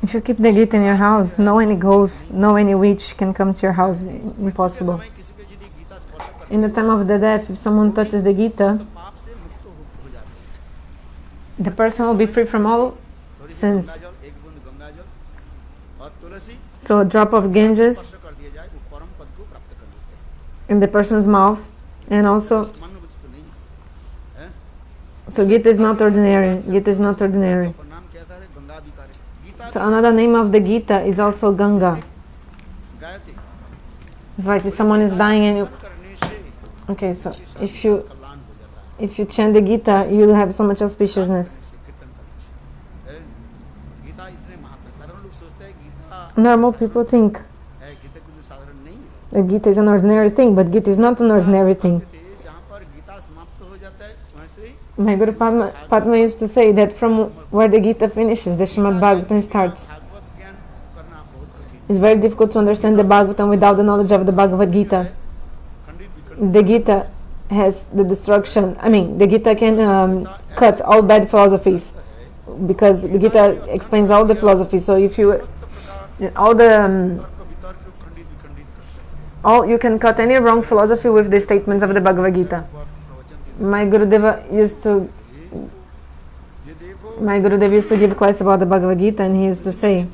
If you keep the Gita in your house, no any ghost, no any witch can come to your house. Impossible. In the time of the death, if someone touches the Gita, the person will be free from all sins. So a drop of Ganges in the person's mouth, and also, so Gita is not ordinary. Gita is not ordinary. So another name of the Gita is also Ganga. It's like if someone is dying and you... Okay, so if you chant the Gita, you'll have so much auspiciousness. Normal people think that Gita is an ordinary thing, but Gita is not an ordinary thing. My Guru Padma used to say that from where the Gita finishes, the Srimad Bhagavatam starts. It's very difficult to understand the Bhagavatam without the knowledge of the Bhagavad Gita. The Gita has the destruction. The Gita can cut all bad philosophies, because the Gita explains all the philosophies. So if you you can cut any wrong philosophy with the statements of the Bhagavad Gita. My Gurudeva used to give class about the Bhagavad Gita, and he used to say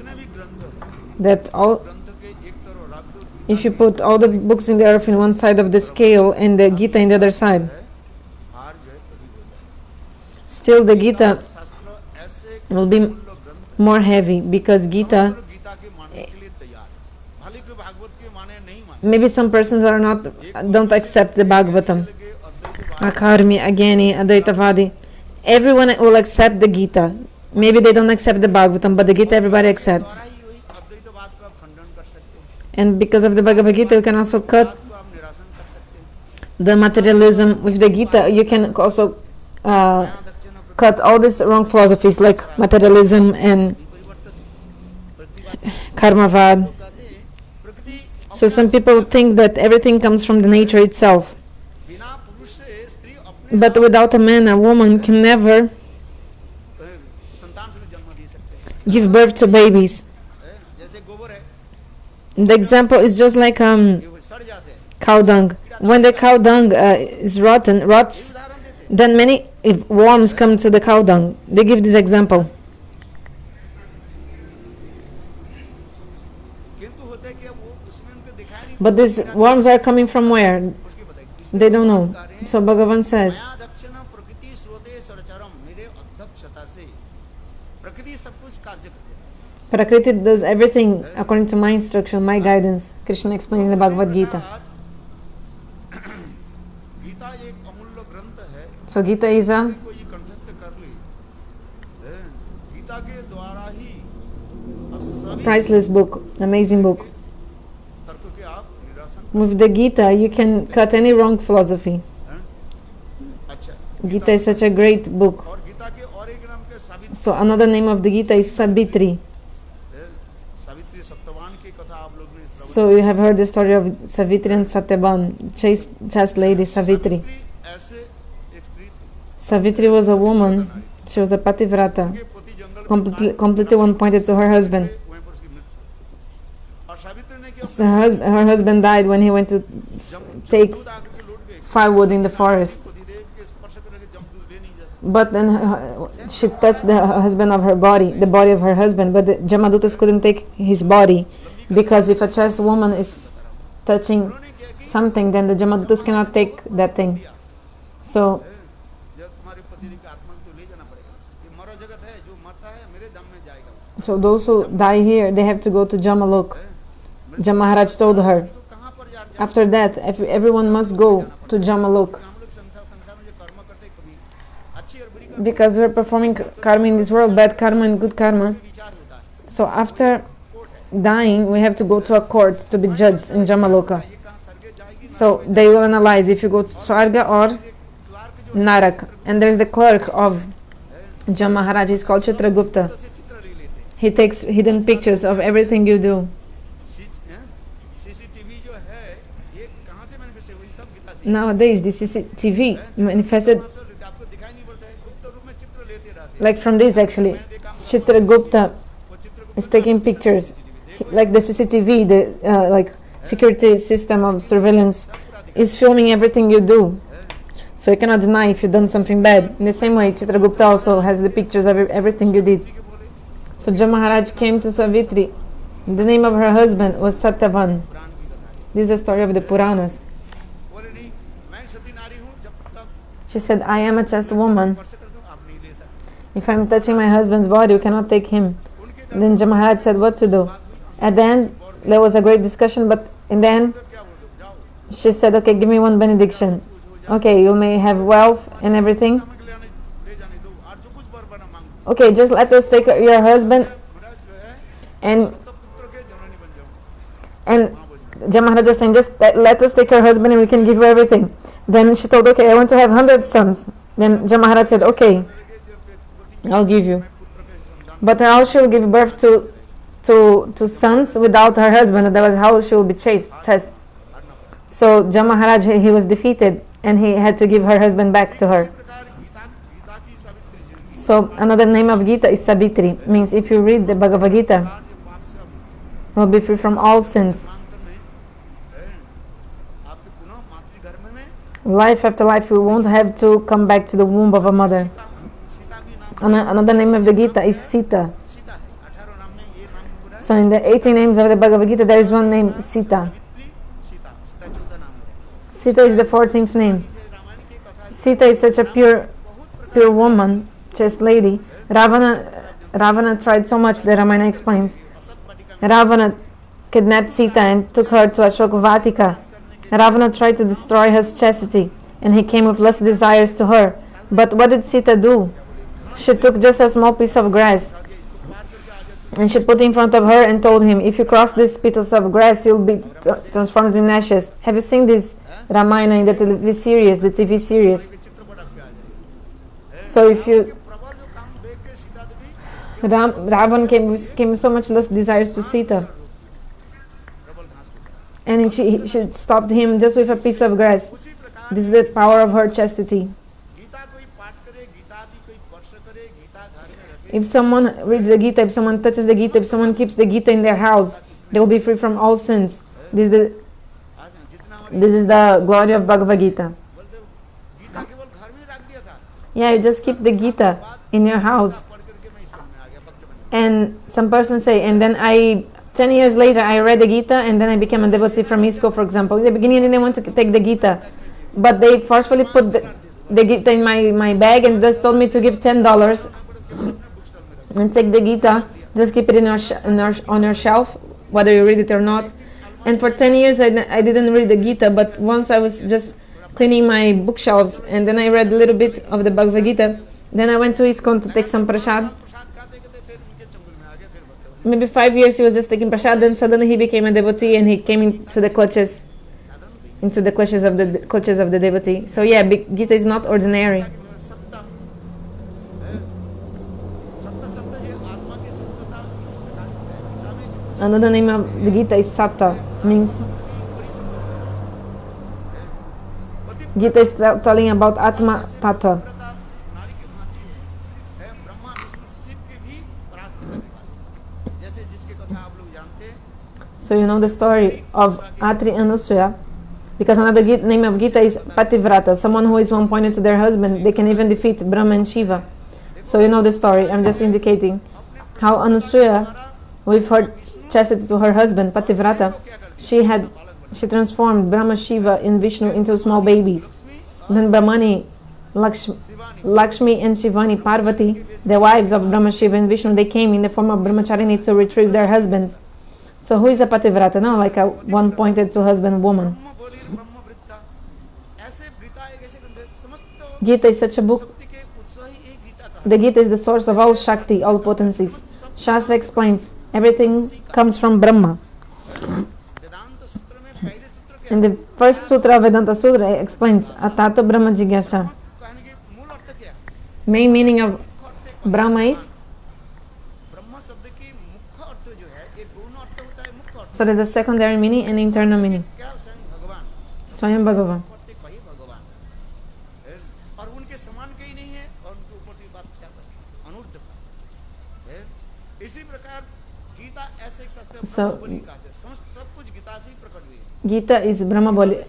that if you put all the books in the earth in one side of the scale and the Gita in the other side, still the Gita will be more heavy, because Gita, maybe some persons don't accept the Bhagavatam. Akarmi, Ageni, Advaitavadi. Everyone will accept the Gita. Maybe they don't accept the Bhagavatam, but the Gita everybody accepts. And because of the Bhagavad Gita, you can also cut the materialism. With the Gita, you can also cut all these wrong philosophies like materialism and karmavad. So some people think that everything comes from the nature itself. But without a man, a woman can never give birth to babies. The example is just like cow dung. When the cow dung rots, then many worms come to the cow dung. They give this example. But these worms are coming from where? They don't know. So Bhagavan says, Prakriti does everything according to my instruction, my guidance. Krishna explains in the Bhagavad Gita. So Gita is a priceless book, amazing book. With the Gita, you can cut any wrong philosophy. Gita is such a great book. So another name of the Gita is Savithri. So you have heard the story of Savithri and Satyavan, chaste lady Savithri. Savithri was a woman. She was a Pathivrata, completely one-pointed to her husband. So her husband died when he went to take firewood in the forest. But then she touched the husband of her body, the body of her husband, but the Jamadutas couldn't take his body, because if a chaste woman is touching something, then the Jamadutas cannot take that thing. So those who die here, they have to go to Jamalok. Jamaharaj told her. After that, everyone must go to Jamalok, because we're performing karma in this world, bad karma and good karma. So after dying, we have to go to a court to be judged in Jamaloka. So they will analyze if you go to Swarga or Narak. And there's the clerk of Jamaharaj, he's called Chitragupta. He takes hidden pictures of everything you do. nowadays the CCTV manifested like from this actually. Chitragupta is taking pictures like the CCTV, the like security system of surveillance is filming everything you do. So you cannot deny if you've done something bad. In the same way, Chitragupta also has the pictures of everything you did. So Jam Maharaj came to Savithri. The name of her husband was Satyavan. This is the story of the Puranas. She said, I am a chaste woman. If I'm touching my husband's body, you cannot take him. And then Jam Maharaj said what to do. At the end, there was a great discussion, but in the end, she said, okay, give me one benediction. Okay, you may have wealth and everything. Okay, just let us take your husband and Jam Maharaj was saying, just let us take your husband and we can give you everything. Then she told, okay, I want to have 100 sons. Then Jam Maharaj said, okay, I'll give you. But how she will give birth to sons without her husband? That was how she will be chaste. So Jam Maharaj, he was defeated and he had to give her husband back to her. So another name of Gita is Savithri. Means if you read the Bhagavad Gita, you will be free from all sins. Life after life, we won't have to come back to the womb of a mother. Another name of the Gita is Sita. So in the 18 names of the Bhagavad Gita, there is one name, Sita. Sita is the 14th name. Sita is such a pure woman, chaste lady. Ravana tried so much, the Ramayana explains. Ravana kidnapped Sita and took her to Ashoka Vatika. Ravana tried to destroy her chastity and he came with less desires to her. But what did Sita do? She took just a small piece of grass and she put it in front of her and told him, if you cross this piece of grass, you'll be transformed in ashes. Have you seen this Ramayana in the TV series? So if you... Ravana came with so much less desires to Sita. And she stopped him just with a piece of grass. This is the power of her chastity. If someone reads the Gita, if someone touches the Gita, if someone keeps the Gita in their house, they will be free from all sins. This is the glory of Bhagavad Gita. Yeah, you just keep the Gita in your house. And some person say, and then 10 years later, I read the Gita and then I became a devotee from ISKCON, for example. In the beginning, I didn't want to take the Gita, but they forcefully put the Gita in my bag and just told me to give $10 and take the Gita, just keep it on your shelf, whether you read it or not. And for 10 years, I didn't read the Gita, but once I was just cleaning my bookshelves and then I read a little bit of the Bhagavad Gita. Then I went to ISKCON to take some prasad. Maybe 5 years he was just taking prasad, then suddenly he became a devotee and he came into the clutches of the devotee. So yeah, Gita is not ordinary. Another name of the Gita is Sathya, means Gita is telling about atma tattva. So you know the story of Atri and Anusuya, because another name of Gita is Pathivrata, someone who is one-pointed to their husband. They can even defeat Brahma and Shiva. So you know the story. I'm just indicating how Anusuya, with her chastity to her husband Pathivrata, she transformed Brahma, Shiva and Vishnu into small babies. Then Brahmani, Lakshmi and Shivani, Parvati, the wives of Brahma, Shiva and Vishnu, they came in the form of brahmacharini to retrieve their husbands. So who is a Pathivrata? No, like a one-pointed to husband woman. Gita is such a book. The Gita is the source of all Shakti, all potencies. Shastra explains, everything comes from Brahma. In the first sutra, Vedanta Sutra, explains, Atato Brahma Jigyasha. Main meaning of Brahma is, so there's a secondary meaning and internal meaning. Swayam Bhagavan. So Gita is Brahma Boli.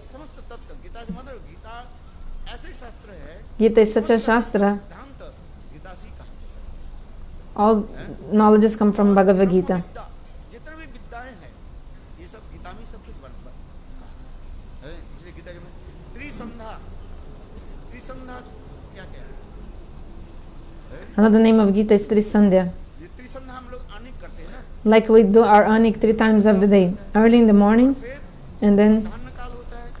Gita is such a shastra. All knowledges come from Bhagavad Gita. Another name of Gita is Trisandhya. Like we do our anik 3 times of the day. Early in the morning, and then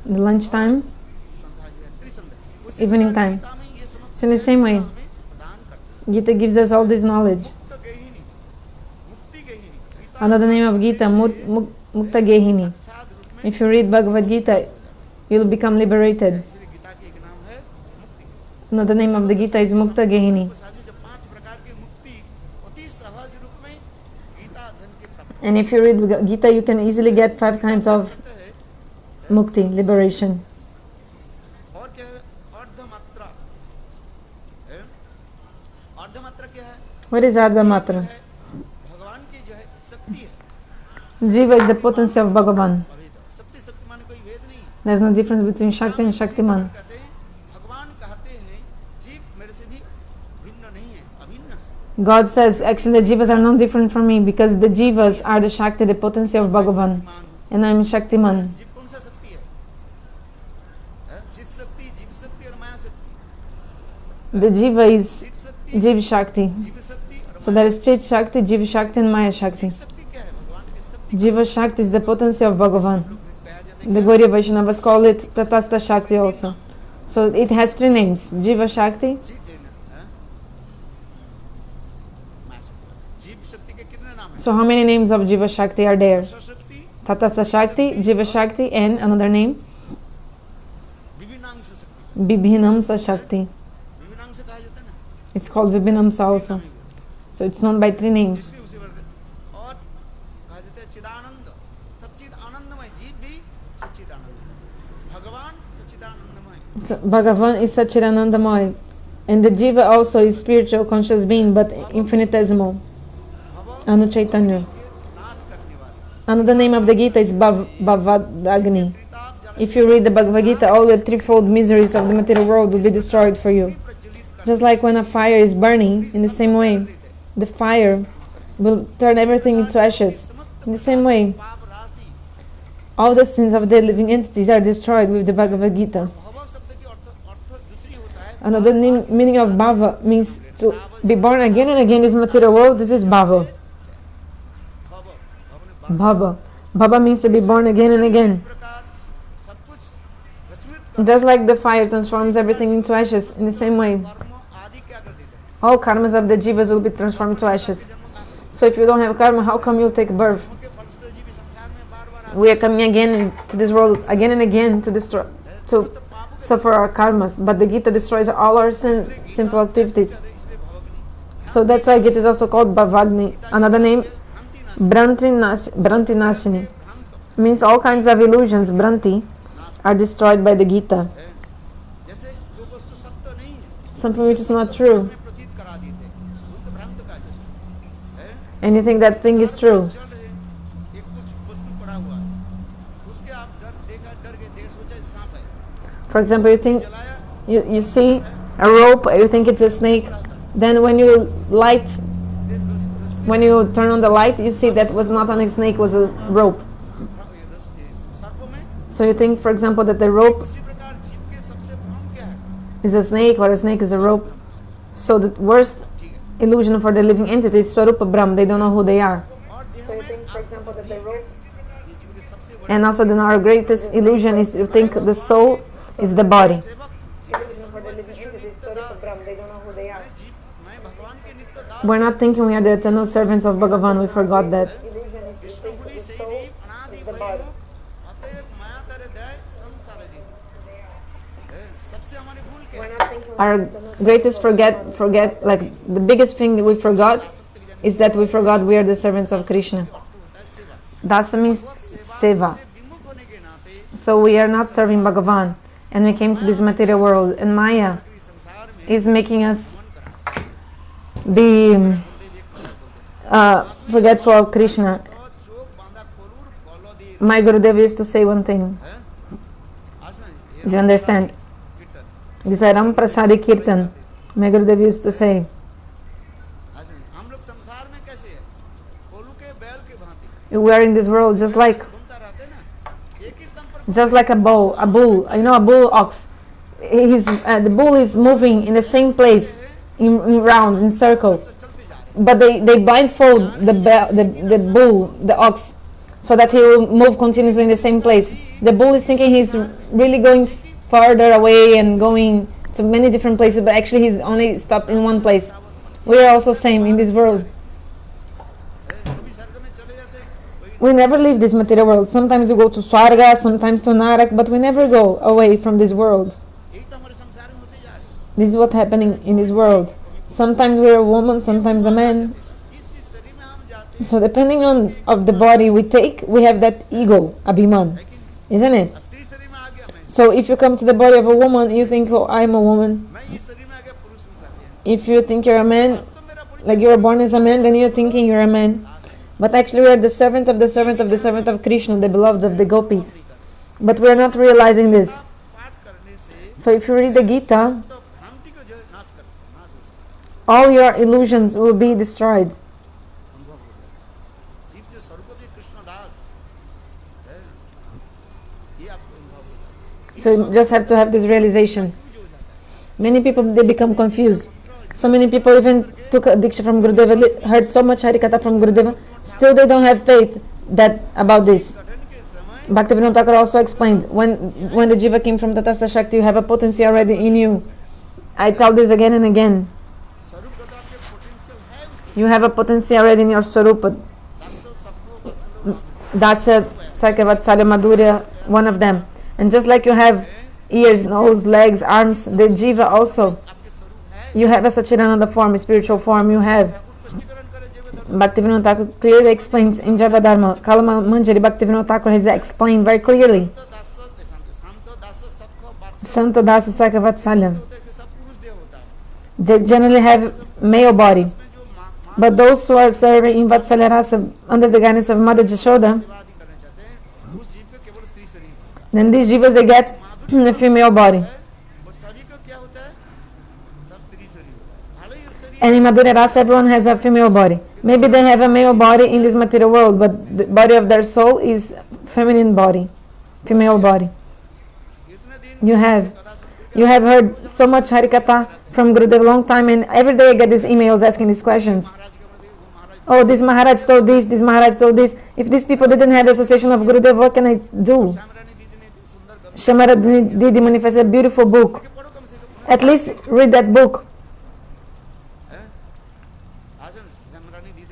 the lunchtime, evening time. So in the same way, Gita gives us all this knowledge. Another name of Gita, Mukta Gehyinin. If you read Bhagavad Gita, you'll become liberated. Another name of the Gita is Mukta Gehyinin. And if you read Gita, you can easily get 5 kinds of mukti, liberation. What is Artha Matra? Jiva is the potency of Bhagavan. There's no difference between Shakti and Shaktiman. God says, actually the Jivas are no different from me, because the Jivas are the Shakti, the potency of Bhagavan, and I am Shaktiman. The Jiva is Jiva Shakti. So there is Chit Shakti, Jiva Shakti and Maya Shakti. Jiva Shakti is the potency of Bhagavan. The Gaudiya Vaishnavas call it Tatastha Shakti also. So it has 3 names, Jiva Shakti. So how many names of Jiva Shakti are there? Tatastha Shakti, Jiva Shakti, and another name? Vibhinamsa Shakti. It's called Vibhinamsa also. So it's known by 3 names. So Bhagavan is Satchidanandamaya, and the Jiva also is spiritual conscious being, but infinitesimal. Anu Chaitanya. Another name of the Gita is Bhavadagni. If you read the Bhagavad Gita, all the threefold miseries of the material world will be destroyed for you. Just like when a fire is burning, in the same way, the fire will turn everything into ashes. In the same way, all the sins of the living entities are destroyed with the Bhagavad Gita. Another meaning of Bhava means to be born again and again in this material world. This is Bhava. Bhava. Bhava means to be born again and again. Just like the fire transforms everything into ashes, in the same way, all karmas of the jivas will be transformed to ashes. So if you don't have karma, how come you'll take birth? We are coming again to this world again and again to destroy, to suffer our karmas. But the Gita destroys all our sinful activities. So that's why Gita is also called Bhavagni. Another name, Bhranti Nashini, means all kinds of illusions, Bhranti, are destroyed by the Gita. Something which is not true, and you think that thing is true. For example, you think you see a rope, you think it's a snake. Then when you turn on the light, you see that was not a snake, was a rope. So you think, for example, that the rope is a snake or a snake is a rope. So the worst illusion for the living entity is Swaroop Brahma. They don't know who they are. So you think, for example, that the rope. And also then our greatest illusion is you think the soul is the body. We're not thinking we are the eternal servants of Bhagavan. We forgot that. Our greatest forget, like the biggest thing we forgot is that we forgot we are the servants of Krishna. Dasa means seva. So we are not serving Bhagavan, and we came to this material world, and Maya is making us be forgetful of Krishna. My Gurudev used to say one thing. Do you understand? This is Ram Prasadi Kirtan. My Gurudev used to say, we are in this world just like a bull, a bull ox. The bull is moving in the same place, in rounds, in circles. But they blindfold the bull, the ox, so that he will move continuously in the same place. The bull is thinking he's really going farther away and going to many different places, but actually he's only stopped in one place. We are also same in this world. We never leave this material world. Sometimes we go to Swarga, sometimes to Narak, but we never go away from this world. This is what's happening in this world. Sometimes we're a woman, sometimes a man. So depending on of the body we take, we have that ego, abhiman, isn't it? So if you come to the body of a woman, you think, oh, I'm a woman. If you think you're a man, like you were born as a man, then you're thinking you're a man. But actually we are the servant of the servant of the servant of Krishna, the beloved of the gopis. But we are not realizing this. So if you read the Gita, all your illusions will be destroyed. So you just have to have this realization. Many people, they become confused. So many people even took a diksha from Gurudeva, heard so much Harikatha from Gurudeva, still they don't have faith about this. Bhaktivinoda Thakur also explained, when the Jiva came from Tatastha Shakti, you have a potency already in you. I tell this again and again. You have a potency already in your Swaroop. Dasa, Sakya, Vatsalya, Madhurya, one of them. And just like you have ears, nose, legs, arms, the Jiva also. You have a Sachidananda form, a spiritual form, you have. Bhaktivinoda Thakur clearly explains in Java Dharma. Kalama Manjari Bhaktivinoda Thakur has explained very clearly. Shanta Dasa Sakya Vatsalya. They generally have male body. But those who are serving in Vatsalya Rasa under the guidance of Mother Jashoda, then these jivas, they get a female body. And in Madhurya Rasa, everyone has a female body. Maybe they have a male body in this material world, but the body of their soul is feminine body, female body. You have heard so much Harikatha from Gurudev a long time, and every day I get these emails asking these questions. Oh, this Maharaj told this Maharaj told this. If these people didn't have the association of Gurudev, what can I do? Shamara Didi manifested a beautiful book. At least read that book.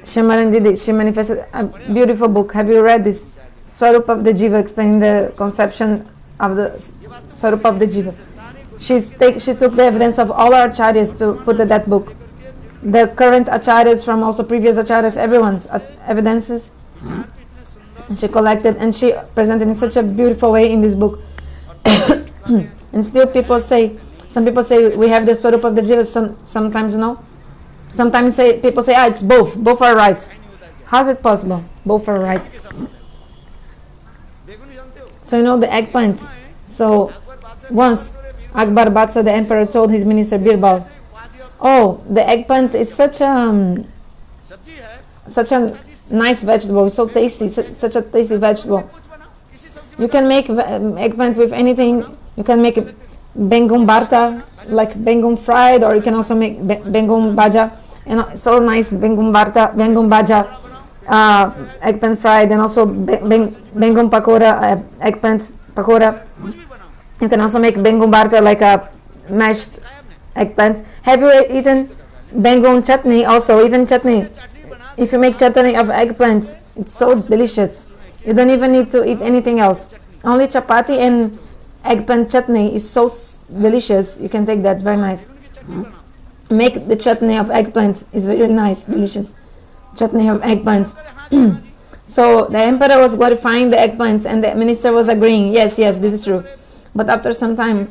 Shamarani Didi, she manifested a beautiful book. Have you read this? Swaroop of the Jiva, explaining the conception of the Swaroop of the Jiva. She took the evidence of all our acharyas to put in that book. The current acharyas from also previous acharyas, everyone's evidences. And she collected and she presented in such a beautiful way in this book. And still some people say we have the Swaroop of the Jiva, sometimes no. Sometimes people say, it's both are right. How is it possible? Both are right. So you know the eggplant. So once Akbar Batsa, the emperor, told his minister Birbal, oh, the eggplant is such a nice vegetable, so tasty, such a tasty vegetable. You can make eggplant with anything. You can make bengum barta, like bengum fried, or you can also make bengum baja, and so nice bengum barta, bengum baja, eggplant fried, and also bengum pakora, eggplant pakora. You can also make bengum barta, like a mashed eggplant. Have you eaten bengum chutney? Also, even chutney. If you make chutney of eggplants, it's so delicious. You don't even need to eat anything else. Only chapati and eggplant chutney is so delicious. You can take that, very nice. Make the chutney of eggplant, is very nice, delicious. Chutney of eggplant. So the emperor was glorifying the eggplants and the minister was agreeing, yes, this is true. But after some time,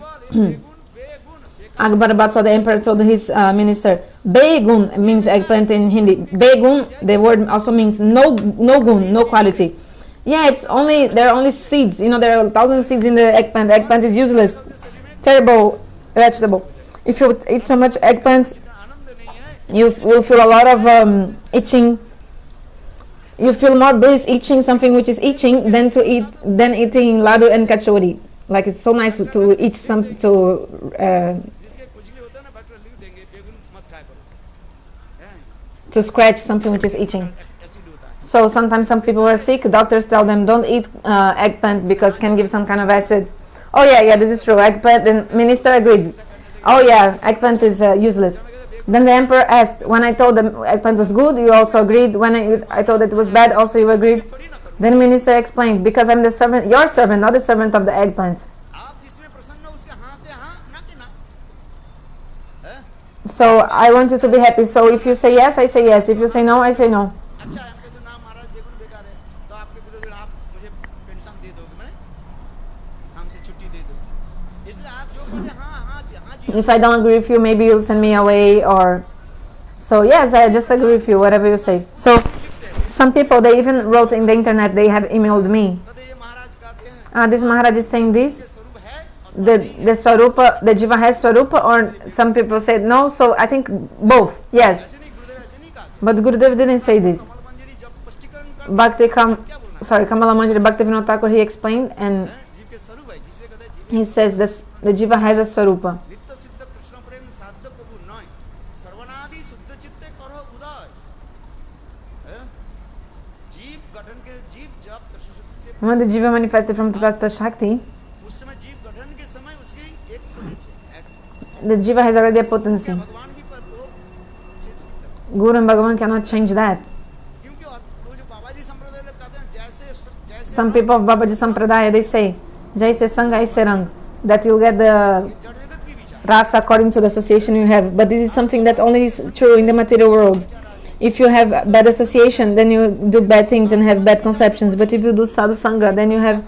Akbar Batsa, the emperor, told his minister, Begun means eggplant in Hindi. Begun, the word also means no gun, no quality. Yeah, there are only seeds. There are 1,000 seeds in the eggplant. The eggplant is useless, terrible vegetable. If you eat so much eggplant, you will feel a lot of itching. You feel more bliss eating something which is itching than eating ladu and kachori. Like it's so nice to eat to scratch something which is itching. So sometimes some people are sick, doctors tell them don't eat eggplant because it can give some kind of acid. Oh yeah, this is true. Eggplant, the minister agreed. Oh yeah, eggplant is useless. Then the emperor asked, when I told them eggplant was good, you also agreed. When I told it was bad, also you agreed. Then the minister explained, because I'm the servant, your servant, not the servant of the eggplant. So I want you to be happy. So if you say yes, I say yes. If you say no, I say no. If I don't agree with you, maybe you'll send me away, or so yes, I just agree with you, whatever you say. So some people, they even wrote in the internet, they have emailed me. This Maharaj is saying this. The Swarupa, the Jiva has Swarupa, or some people said no, so I think both, yes. But Gurudev didn't say this. Kamala Manjari Bhakti Vinod Thakur, he explained, and he says this, the Jiva has a Swarupa. When the Jiva manifested from Tatasta Shakti, the Jiva has already a potency. Guru and Bhagavan cannot change that. Some people of Babaji Sampradaya, they say, Jaise Sangha Aise Rang, that you'll get the Rasa according to the association you have. But this is something that only is true in the material world. If you have bad association, then you do bad things and have bad conceptions. But if you do sadhu sangha, then you have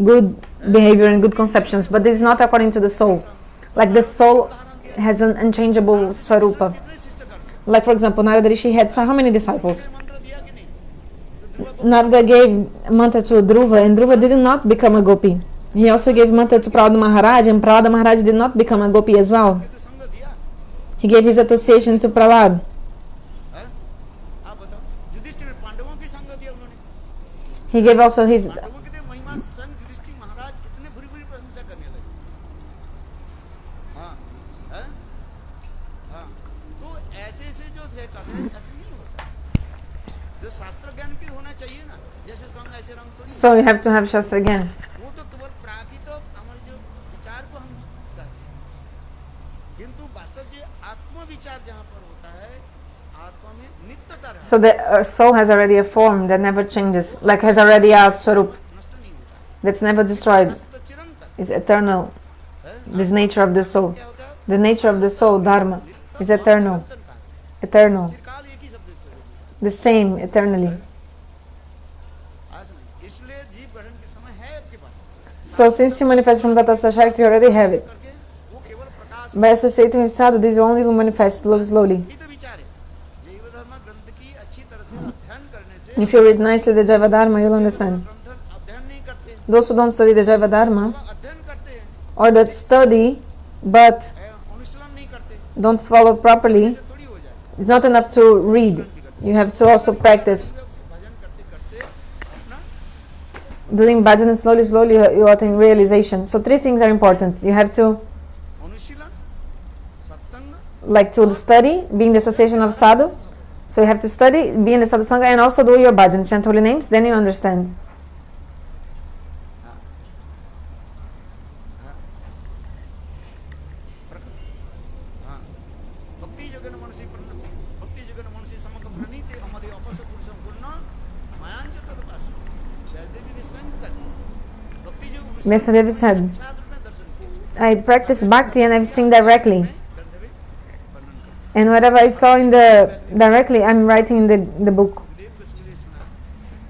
good behavior and good conceptions. But this is not according to the soul. Like the soul has an unchangeable swarupa. Like for example, Narada Rishi had how many disciples? Narada gave mantra to Dhruva, and Dhruva did not become a gopi. He also gave mantra to Prahlada Maharaj, and Prahlada Maharaj did not become a gopi as well. He gave his association to Prahlad. He gave also his... So you have to have Shastra Gyan. So the soul has already a form that never changes, like has already a Swarup that's never destroyed. It's eternal. This nature of the soul. The nature of the soul, Dharma, is eternal. Eternal. The same eternally. So since you manifest from Tatastha Shakti, you already have it. By associating with sadhu, this will only manifest slowly. If you read nicely the Jaiva Dharma, you'll understand. Those who don't study the Jaiva Dharma, or that study but don't follow properly, it's not enough to read. You have to also practice. Doing bhajan slowly, you attain realization. So 3 things are important. You have to, like to study, be in the association of sadhu. So you have to study, be in the sadhu sangha, and also do your bhajan, chant holy names. Then you understand. Vyasadeva said, I practice bhakti and I've seen directly. And whatever I saw in the directly, I'm writing in the book.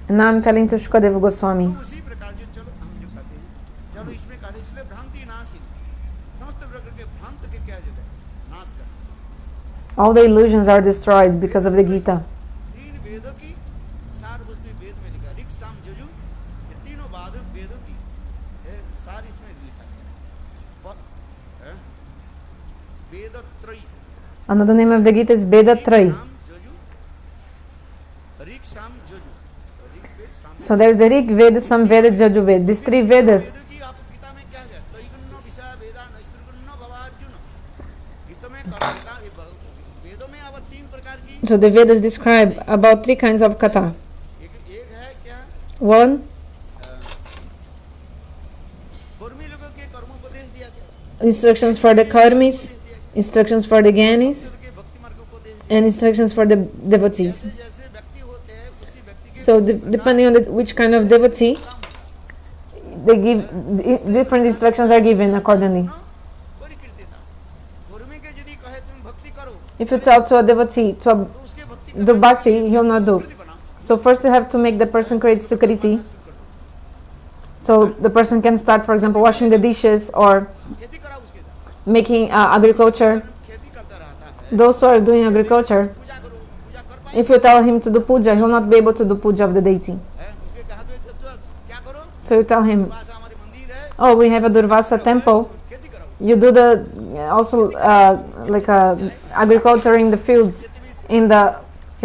And now I'm telling to Shukadeva Goswami. All the illusions are destroyed because of the Gita. Another name of the Gita is Veda Trayi. So there is the Rig Veda, Sam Veda, Jaju Veda. These three Vedas. So the Vedas describe about three kinds of kata. One, instructions for the karmis, instructions for the gyanis, and instructions for the devotees. So depending on which kind of devotee, they give different instructions are given accordingly. If you tell to a devotee to do bhakti, he'll not do. So first you have to make the person create sukriti. So the person can start, for example, washing the dishes or making agriculture. Those who are doing agriculture, if you tell him to do puja, he'll not be able to do puja of the deity. So you tell him, oh, we have a Durvasa temple. You do the also agriculture in the fields. If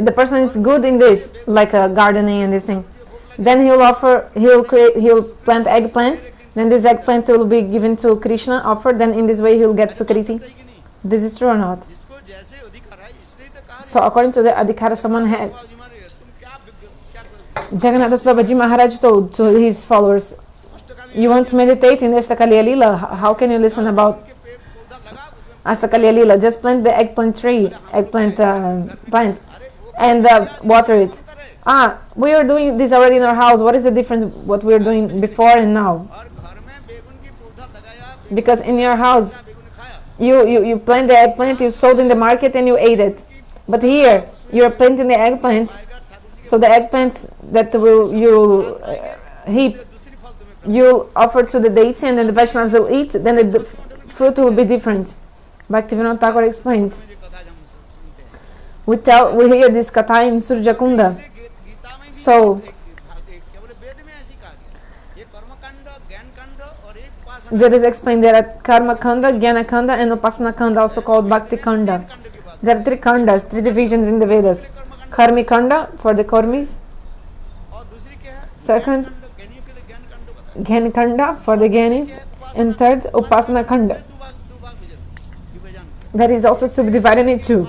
the person is good in this, like gardening and this thing, then he'll plant eggplants. Then this eggplant will be given to Krishna, offered. Then in this way he'll get sukriti. This is true or not? So according to the adhikara someone has, Jagannath Babaji Maharaj told to his followers, you want to meditate in Ashtakaliya Lila, how can you listen about Ashtakaliya Lila? Just plant the eggplant plant and water it. We are doing this already in our house. What is the difference what we are doing before and now? Because in your house you plant the eggplant, you sold in the market and you ate it. But here you are planting the eggplant, so the eggplant that you heap, you'll offer to the deity and then the Vaishnavas will eat, then the fruit will be different. Bhaktivinoda Thakur explains. We hear this katha in Surya Kunda. So Vedas explain there are karma kanda, jnana kanda and upasana kanda, also called bhakti kanda. There are three kandas, three divisions in the Vedas. Karmi kanda for the karmis. Second, Gyan Kanda for the Gyanis, and third, Upasana Kanda. That is also subdivided in two.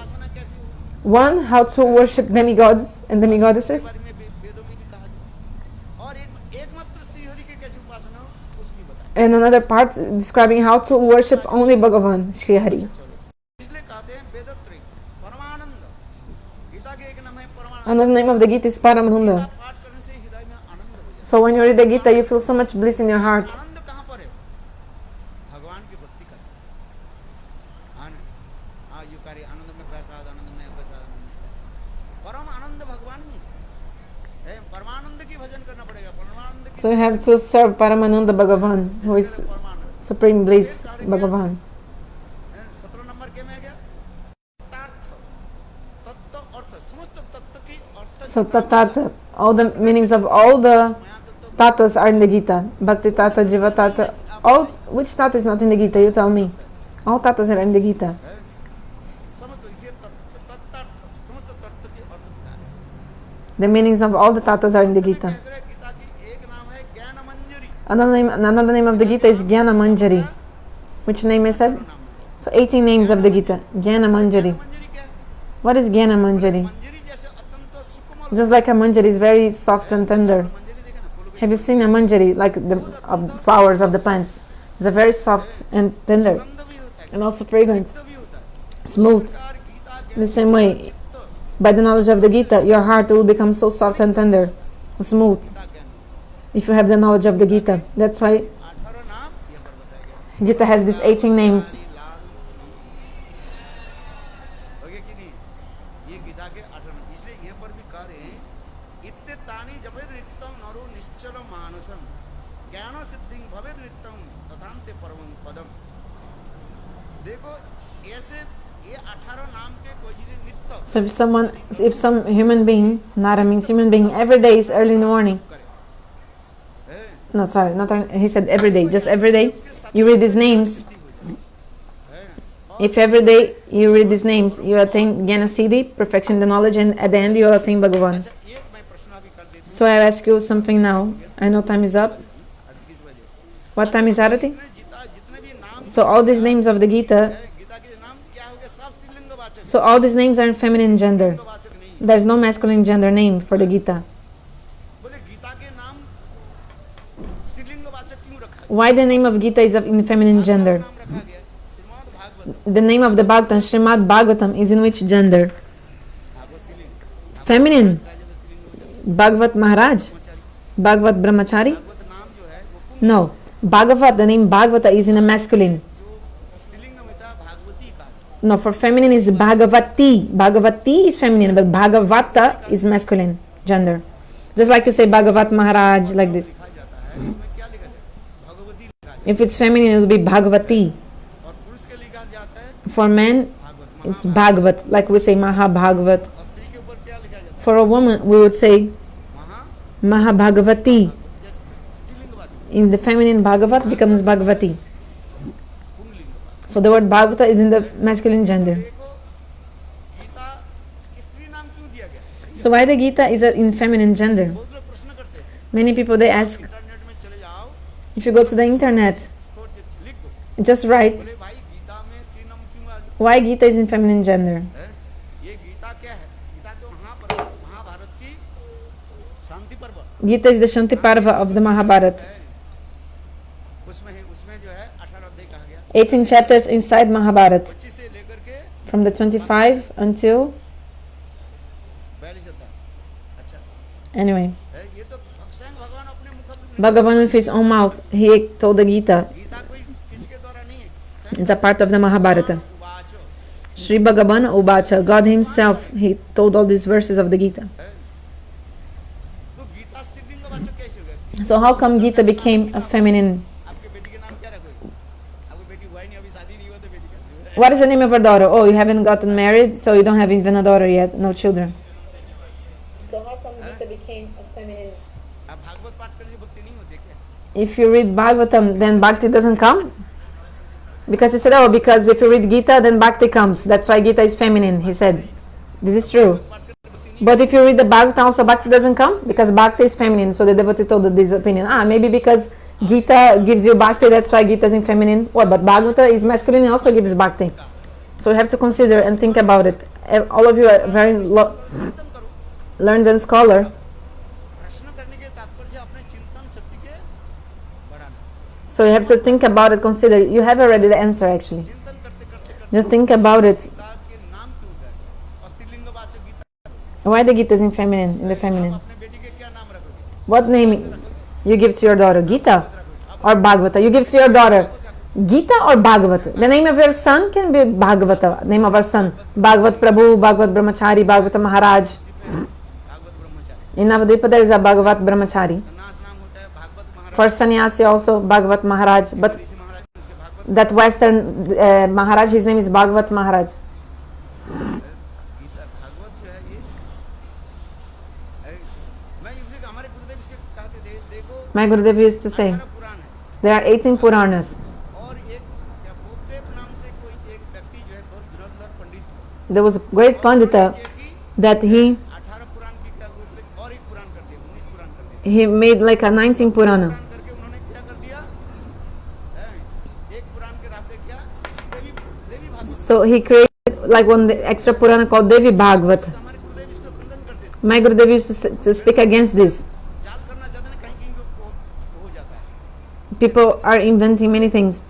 One, how to worship demigods and demigoddesses. And another part describing how to worship only Bhagavan, Shri Hari. Another name of the Gita is Paramananda. So when you read the Gita, you feel so much bliss in your heart. So you have to serve Paramananda Bhagavan, who is supreme bliss, Bhagavan. So tattva, all the meanings of all the tattvas are in the Gita. Bhakti tattva, Jiva tattva. Which tattva is not in the Gita? You tell me. All tattvas are in the Gita. The meanings of all the tattvas are in the Gita. Another name of the Gita is Jnana Manjari. Which name is it? So 18 names of the Gita. Jnana Manjari. What is Jnana Manjari? Just like a manjari is very soft and tender. Have you seen a manjari, like the flowers of the plants? It's very soft and tender, and also fragrant, smooth. In the same way, by the knowledge of the Gita, your heart will become so soft and tender, smooth. If you have the knowledge of the Gita, that's why Gita has these 18 names. So if some human being, Nara means human being, every day is early in the morning. No, sorry, not he said every day, just every day you read these names. If every day you read these names, you attain Jnana Siddhi, perfection, the knowledge, and at the end you will attain Bhagavan. So I ask you something now. I know time is up. What time is Arati? So all these names of the Gita, so all these names are in feminine gender. There's no masculine gender name for the Gita. Why the name of Gita is in feminine gender? The name of the Bhagavatam, Srimad Bhagavatam, is in which gender? Feminine. Bhagavat Maharaj? Bhagavat Brahmachari? No. Bhagavat, the name Bhagavata is in a masculine. No, for feminine is Bhagavati. Bhagavati is feminine, but Bhagavata is masculine gender. Just like to say Bhagavat Maharaj, like this. If it's feminine, it will be Bhagavati. For men, it's Bhagavat, like we say Mahabhagavat. For a woman, we would say Mahabhagavati. In the feminine, Bhagavat becomes Bhagavati. So the word Bhagavata is in the masculine gender. So why the Gita is in feminine gender? Many people, they ask, if you go to the internet, just write, why Gita is in feminine gender? Gita is the Shanti Parva of the Mahabharata. 18 chapters inside Mahabharata. From the 25 until... Anyway. Bhagavan with his own mouth, he told the Gita. It's a part of the Mahabharata. Sri Bhagavan Ubacha, God himself, he told all these verses of the Gita. So how come Gita became a feminine? What is the name of her daughter? Oh, you haven't gotten married, so you don't have even a daughter yet, no children. So how come Gita became a feminine? If you read Bhagavatam, then Bhakti doesn't come? Because he said, oh, because if you read Gita, then Bhakti comes. That's why Gita is feminine, he said. This is true. But if you read the Bhagavatam also, Bhakti doesn't come? Because Bhakti is feminine, so the devotee told this opinion. Maybe because Gita gives you Bhakti, that's why Gita is in feminine. Well, but Bhagavata is masculine and also gives Bhakti. So you have to consider and think about it. All of you are very learned and scholar. So you have to think about it, consider. You have already the answer actually. Just think about it. Why the Gita is in feminine, in the feminine? What name you give to your daughter? Gita or Bhagavata? You give to your daughter Gita or Bhagavata? The name of your son can be Bhagavata. Name of our son, Bhagavat Prabhu, Bhagavat Brahmachari, Bhagavata Maharaj. In Navadvipa there is a Bhagavat Brahmachari. For sannyasi also Bhagavat Maharaj. But that Western Maharaj, his name is Bhagavat Maharaj. My Gurudev used to say, there are 18 Puranas. There was a great Pandita that he made like a 19 Purana. So he created like one extra Purana called Devi Bhagavat. My Gurudev used to speak against this. People are inventing many things.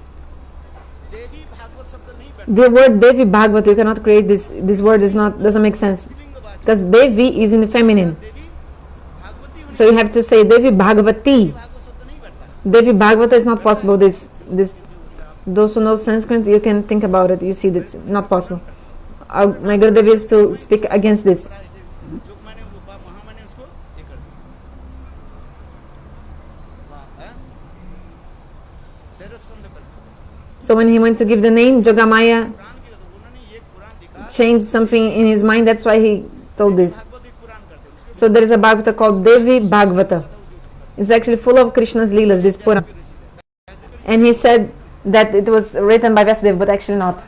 The word Devi Bhagavat, you cannot create this. This word doesn't make sense. Because Devi is in the feminine. So you have to say Devi Bhagavati. Devi Bhagavata is not possible. This those who know Sanskrit, you can think about it. You see that's not possible. My Gurudev used to speak against this. So when he went to give the name Jogamaya, changed something in his mind. That's why he told this. So there is a Bhagavata called Devi Bhagavata. It's actually full of Krishna's Leelas, this Purana. And he said that it was written by Vyasadeva, but actually not.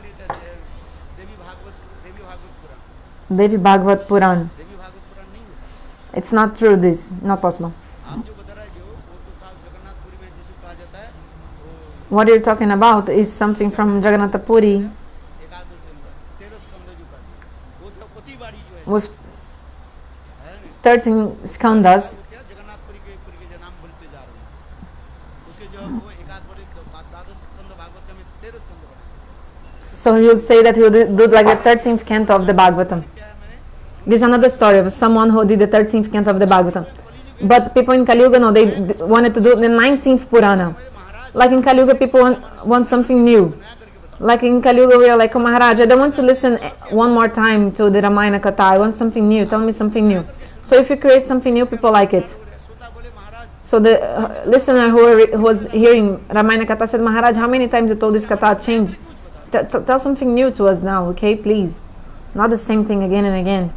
Devi Bhagavad Puran. It's not true, this. Not possible. What you're talking about is something from Jagannath Puri with 13 skandhas. So he would say that he would do like the 13th canto of the Bhagavatam. This is another story of someone who did the 13th canto of the Bhagavatam. But people in Kali Yuga, no, they wanted to do the 19th Purana. Like in Kali Yuga, people want something new. Like in Kali Yuga, we are like, oh Maharaj, I don't want to listen one more time to the Ramayana Katha. I want something new. Tell me something new. So if you create something new, people like it. So the listener who was hearing Ramayana Katha said, Maharaj, how many times you told this Katha change? Tell something new to us now, okay, please. Not the same thing again and again.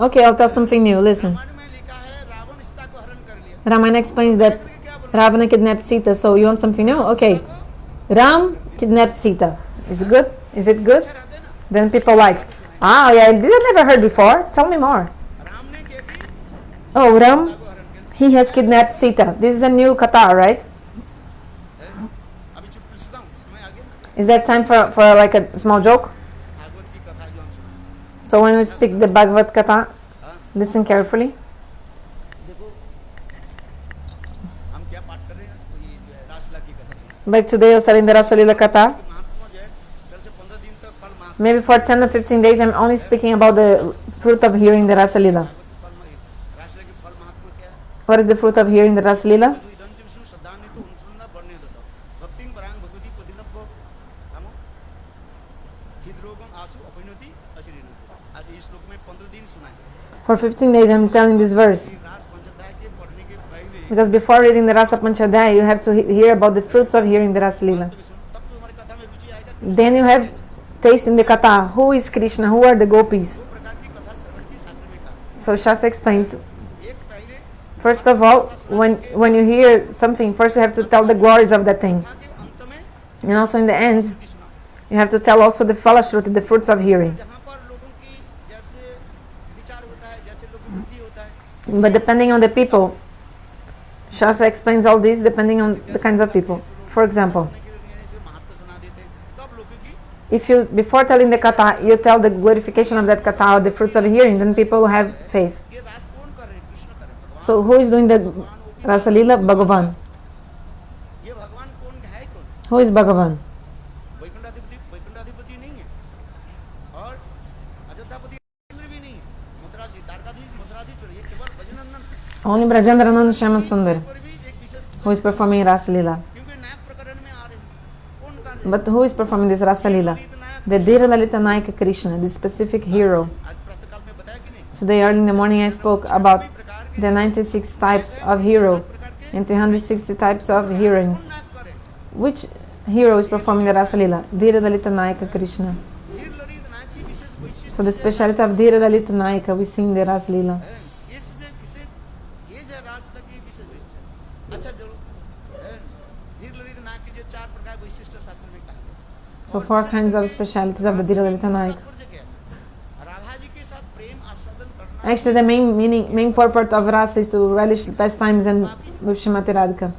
Okay, I'll tell something new. Listen. Ramayana explains that Ravana kidnapped Sita. So you want something new? Okay. Ram kidnapped Sita. Is it good? Is it good? Then people like, yeah, this I never heard before. Tell me more. Oh, Ram, he has kidnapped Sita. This is a new katha, right? Is that time for like a small joke? So when we speak the Bhagavad Katha, listen carefully. Like today I was telling the Rasa Lila Katha. Maybe for 10 or 15 days I'm only speaking about the fruit of hearing the Rasa Lila. What is the fruit of hearing the Rasa Lila? For 15 days I'm telling this verse. Because before reading the Rasa Panchadhyaya, you have to hear about the fruits of hearing the Rasa Lila. Then you have taste in the Katha. Who is Krishna? Who are the gopis? So Shastra explains, first of all, when you hear something, first you have to tell the glories of that thing. And also in the end, you have to tell also the falashruti, the fruits of hearing. But depending on the people, Shastra explains all this depending on the kinds of people. For example, if you, before telling the katha, you tell the glorification of that katha or the fruits of hearing, then people will have faith. So who is doing the Rasa Lila? Bhagavan. Who is Bhagavan? Only Brajendranand Shyama Sundar who is performing Rasa Lila. But who is performing this Rasa Lila? The Dhira Lalita Nayaka Krishna, the specific hero. Today early in the morning I spoke about the 96 types of hero and 360 types of heroines. Which hero is performing the Rasa Lila? Dhira Lalita Nayaka Krishna. So the speciality of Dhira Lalita Nayaka, we sing the Rasa Lila. So 4 kinds of specialities of the Dhira Lalita Nayaka. Actually, the main purport of Rasa is to relish pastimes and with Srimati Radharani.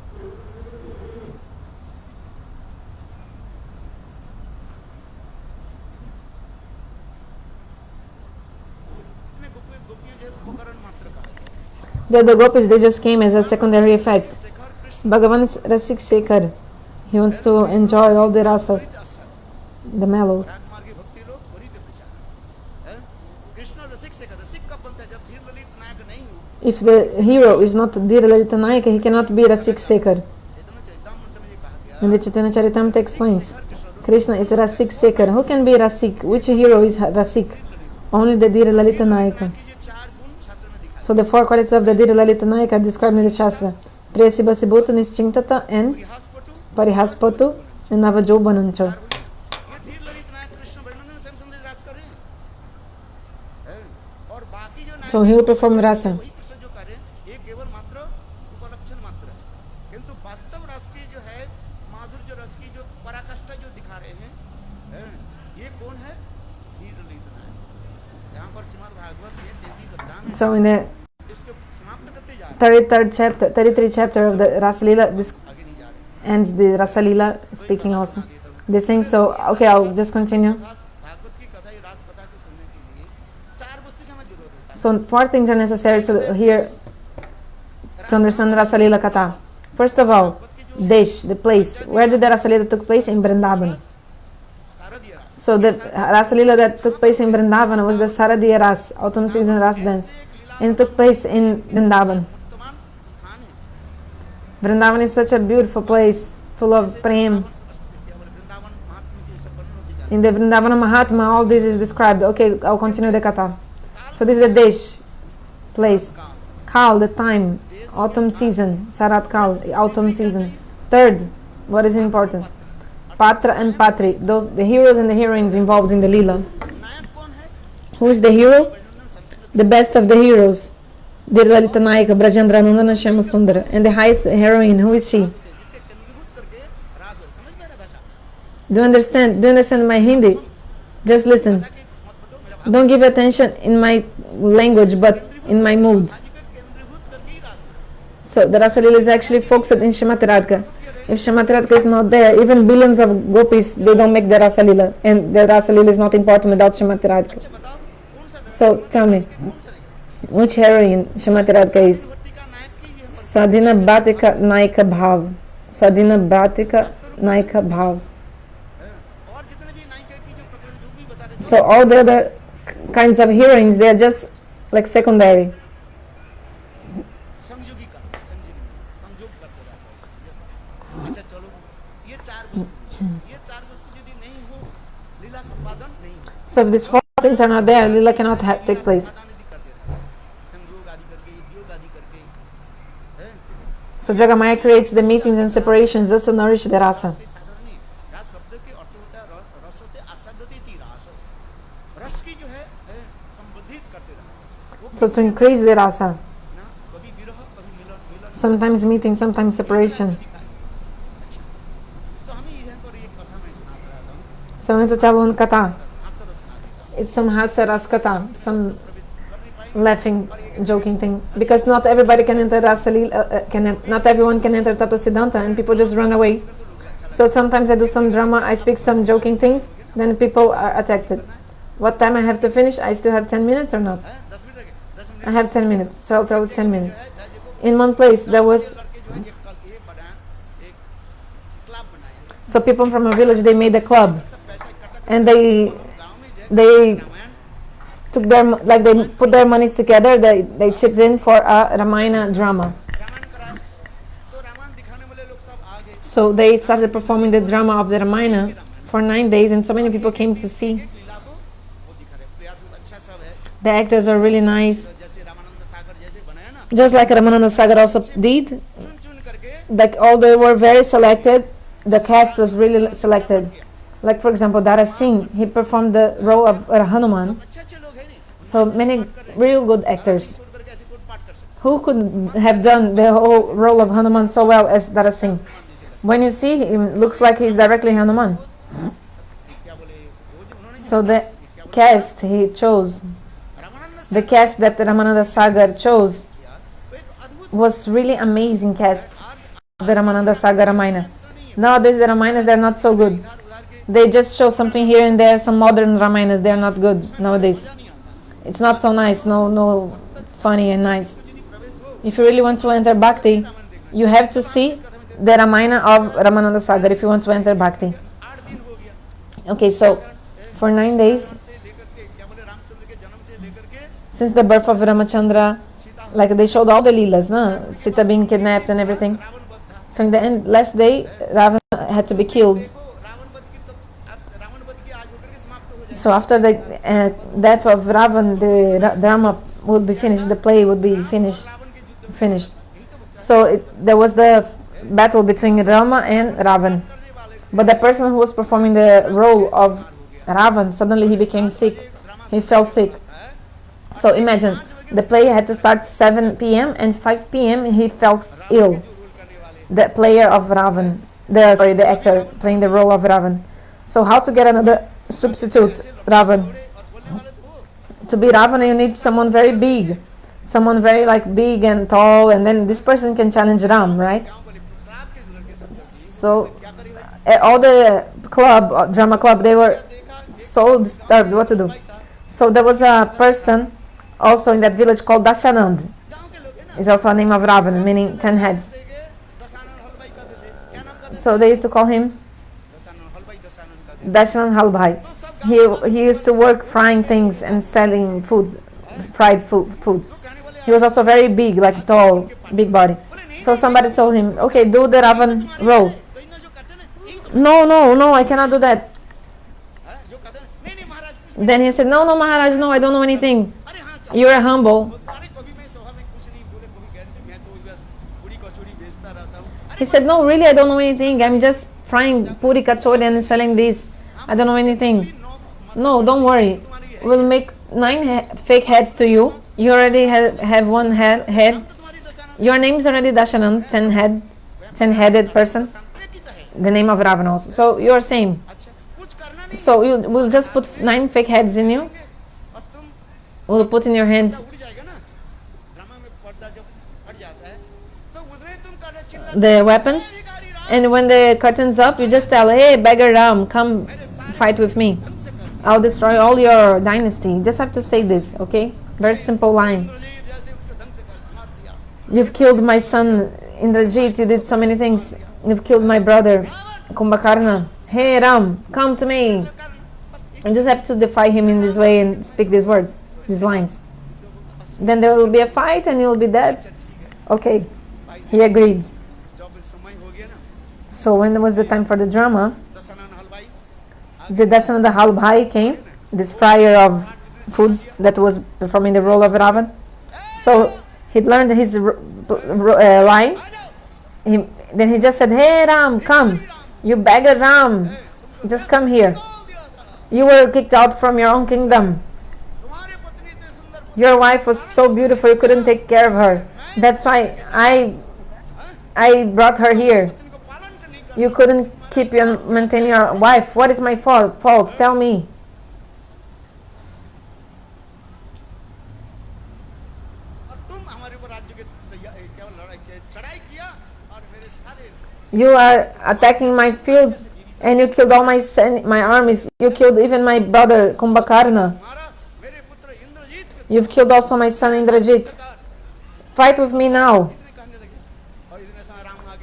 The gopis, they just came as a secondary effect. Bhagavan is Rasik Shekhar. He wants to enjoy all the rasas, the mellows. If the hero is not Dhira Lalita Nayaka, he cannot be Rasik Shekhar. And the Chaitanya Charitamrita explains, Krishna is Rasik Shekhar. Who can be Rasik? Which hero is Rasik? Only the Dhira Lalita Nayaka. So the four qualities of the Dhira Lalita Nayak are described in the Shastra. Priyasibasibhuta Nischintata and Parihaspatu and Navajobanancha. So he will perform Rasa. So in the 33rd chapter of the Rasa Lila, this ends the Rasa Lila speaking also. This thing, so okay, I'll just continue. So 4 things are necessary to hear, to understand Rasa Lila Katha. First of all, Desh, the place. Where did the Rasa Lila took place? In Vrindavan. So the Rasa Lila that took place in Vrindavan was the Saradiya Ras, autumn season Ras dance. And it took place in Vrindavan. Vrindavan is such a beautiful place, full of prem. In the Vrindavana Mahatma, all this is described. Okay, I'll continue the Katha. So this is the Desh, place. Kal, the time, autumn season. Sarat Kal, autumn season. Third, what is important? Patra and Patri, the heroes and the heroines involved in the Lila. Who is the hero? The best of the heroes. Lalita Nayaka, Brajendra Nandana Shama Sundara. And the highest heroine, who is she? Do you understand my Hindi? Just listen. Don't give attention in my language, but in my mood. So the Rasa Lila is actually focused in Srimati Radharani. If Srimati Radharani is not there, even billions of gopis, they don't make the Rasa Lila. And the Rasa Lila is not important without Srimati Radharani. So tell me, which heroine Srimati Radharani is? Swadhina Bhatika Naika Bhav. Swadhina Bhatika Naika Bhav. So all the other kinds of heroines, they are just like secondary. So if these 4 things are not there, Lila cannot take place. So Jagamaya creates the meetings and separations just to nourish the rasa. So to increase the rasa. Sometimes meeting, sometimes separation. So I'm going to tell one katha. It's some hasa ras katha, some laughing, joking thing. Because not everybody can enter Rasa Lila, not everyone can enter Tattva Siddhanta, and people just run away. So sometimes I do some drama, I speak some joking things, then people are attacked. What time I have to finish? I still have 10 minutes or not? I have 10 minutes, so I'll tell 10 minutes. In one place there was, so people from a village, they made a club, and they took their, like they put their monies together, they chipped in for a Ramayana drama. So they started performing the drama of the Ramayana for 9 days, and so many people came to see. The actors are really nice, just like Ramananda Sagar also did. Like all they were very selected, the cast was really selected. Like for example, Dara Singh, he performed the role of Hanuman. So many real good actors. Who could have done the whole role of Hanuman so well as Dara Singh? When you see him, looks like he's directly Hanuman. So the cast he chose, the cast that Ramananda Sagar chose, was really amazing cast. The Ramananda Sagar Ramayana. Nowadays the Ramayanas, they're not so good. They just show something here and there, some modern Ramayanas, they're not good nowadays. It's not so nice, no funny and nice. If you really want to enter Bhakti, you have to see the Ramayana of Ramananda Sagar if you want to enter Bhakti. Okay, so for 9 days, since the birth of Ramachandra, like they showed all the Leelas, no? Sita being kidnapped and everything. So in the end, last day, Ravana had to be killed. So after the death of Ravana, the drama would be finished, the play would be finished. So there was the battle between Rama and Ravan. But the person who was performing the role of Ravan, suddenly he became sick. He fell sick. So imagine, the play had to start 7 p.m. and 5 p.m. he fell ill. The player of Ravan, the actor playing the role of Ravan. So how to get another substitute Ravan? To be Ravana, you need someone very big, someone very big and tall, and then this person can challenge Ram, right? So all the drama club, they were so disturbed what to do. So there was a person also in that village called Dashanand. It's also a name of Ravan, meaning 10 heads. So they used to call him Dashanand Halbhai. He used to work frying things and selling food, fried food. He was also very big, tall, big body. So somebody told him, okay, do the Ravan role. No, I cannot do that. Then he said, no, Maharaj, no, I don't know anything. You are humble. He said, no, really, I don't know anything. I'm just frying puri kachori and selling this. I don't know anything. No, don't worry. We'll make 9 fake heads to you. You already have one head. Your name is already Dashanand, 10-headed person. The name of Ravana also. So you're same. So we'll just put 9 fake heads in you. We'll put in your hands the weapons. And when the curtain's up, you just tell, hey, beggar Ram, come fight with me. I'll destroy all your dynasty. You just have to say this, okay? Very simple line. You've killed my son Indrajit, you did so many things. You've killed my brother Kumbhakarna. Hey Ram, come to me. You just have to defy him in this way and speak these words, these lines. Then there will be a fight and you'll be dead. Okay, he agreed. So when it was the time for the drama, the Dashananda Halbhai came, this fryer of foods that was performing the role of Ravan. So he learned his line. Then he just said, hey Ram, come. You beggar Ram, just come here. You were kicked out from your own kingdom. Your wife was so beautiful, you couldn't take care of her. That's why I brought her here. You couldn't keep and maintain your wife. What is my fault? Tell me. You are attacking my fields and you killed all my armies. You killed even my brother Kumbhakarna. You've killed also my son Indrajit. Fight with me now.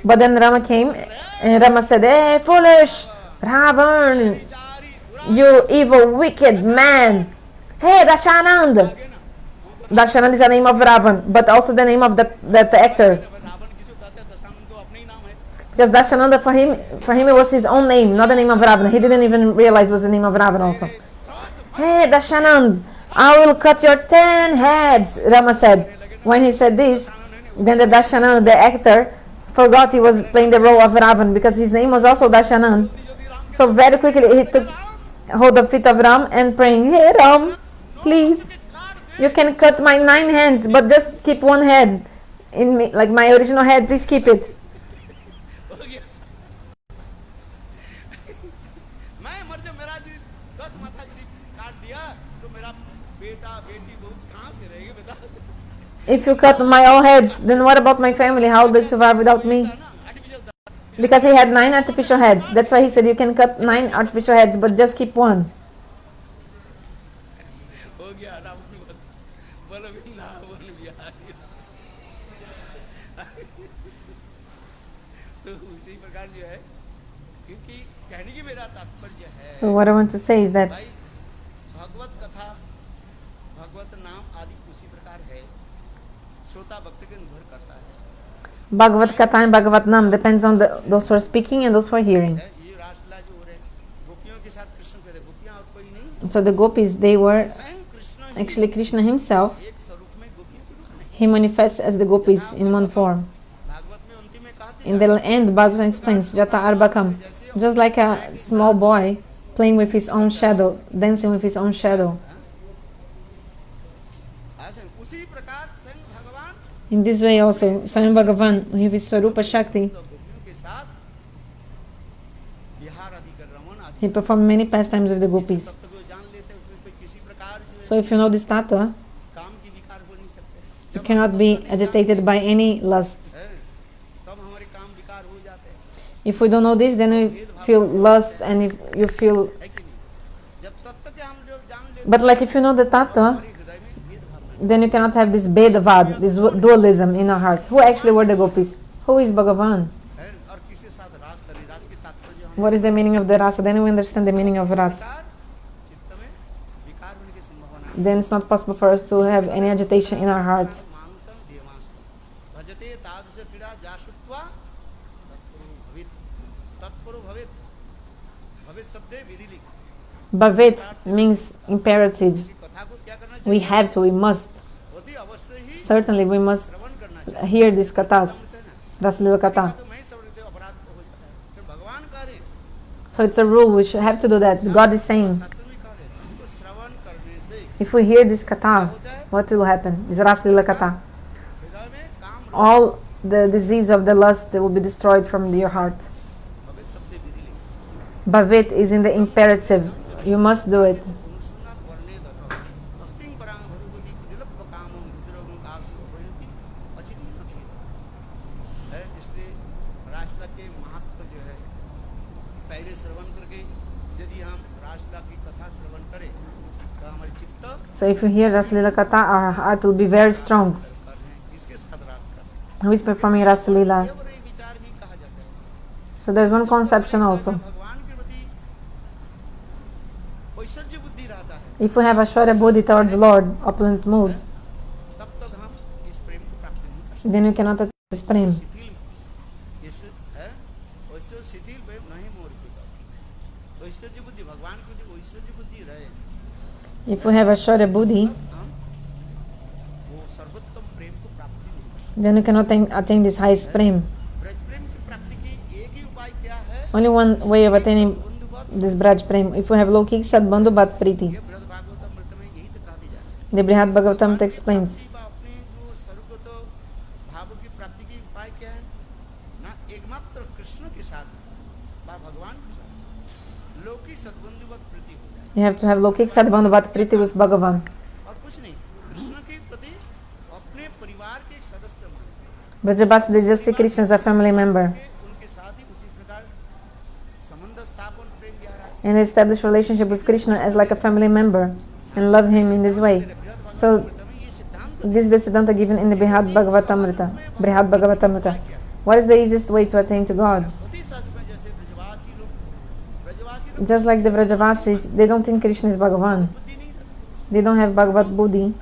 But then Rama came and Rama said, hey, foolish Ravan, you evil, wicked man. Hey, Dashanand. Dashanand is the name of Ravan, but also the name of that actor. Because Dashananda, for him it was his own name, not the name of Ravana. He didn't even realize it was the name of Ravana also. Hey, Dashanand, I will cut your 10 heads, Rama said. When he said this, then the Dashanand, the actor, forgot he was playing the role of Ravan because his name was also Dashanand. So very quickly he took hold of feet of Ram and praying, hey Ram, please, you can cut my 9 hands, but just keep one head in me, like my original head, please keep it. If you cut my all heads, then what about my family? How will they survive without me? Because he had 9 artificial heads. That's why he said you can cut 9 artificial heads, but just keep one. So what I want to say is that Bhagavad Katha and Bhagavad Nam depends on those who are speaking and those who are hearing. So the gopis, they were actually Krishna himself he manifests as the gopis in one form. In the end, Bhagavan explains, Jata Arbakam, just like a small boy playing with his own shadow, dancing with his own shadow. In this way also, Swayam Bhagavan, with his Swarupa Shakti, he performed many pastimes with the gopis. So if you know this tattva, you cannot be agitated by any lust. If we don't know this, then we feel lust and if you feel... But like if you know the tattva, then you cannot have this Vedavad, this dualism in our heart. Who actually were the gopis? Who is Bhagavan? What is the meaning of the rasa? Then we understand the meaning of rasa. Then it's not possible for us to have any agitation in our heart. Bhavet means imperative. We have to, we must. Certainly we must hear these kathas, Raslila Katha. So it's a rule, we should have to do that. God is saying, if we hear this katha, what will happen? This Raslila Katha. All the disease of the lust will be destroyed from your heart. Bhavet is in the imperative. You must do it. So if you hear Raslila Katha, our heart will be very strong. Who is performing Raslila? So there's one conception also. If we have Ashwarya Buddhi towards Lord, opulent mood, then you cannot attain this prem. If we have Ashwarya Buddhi, then you cannot attain this highest prem. Only one way of attaining this Braj Prem. If we have Lokik Sadbandhu Bhat Priti. The Brihad Bhagavatam explains. You have to have Lokik Sadbandhu Bhat Priti with Bhagavan. Brajabas, they just see Krishna as a family member. And they establish relationship with Krishna as like a family member and love him in this way. So this is the Siddhanta given in the Brihad Bhagavatamrita. What is the easiest way to attain to God? Just like the Vrajavasis, they don't think Krishna is Bhagavan. They don't have Bhagavad Buddhi.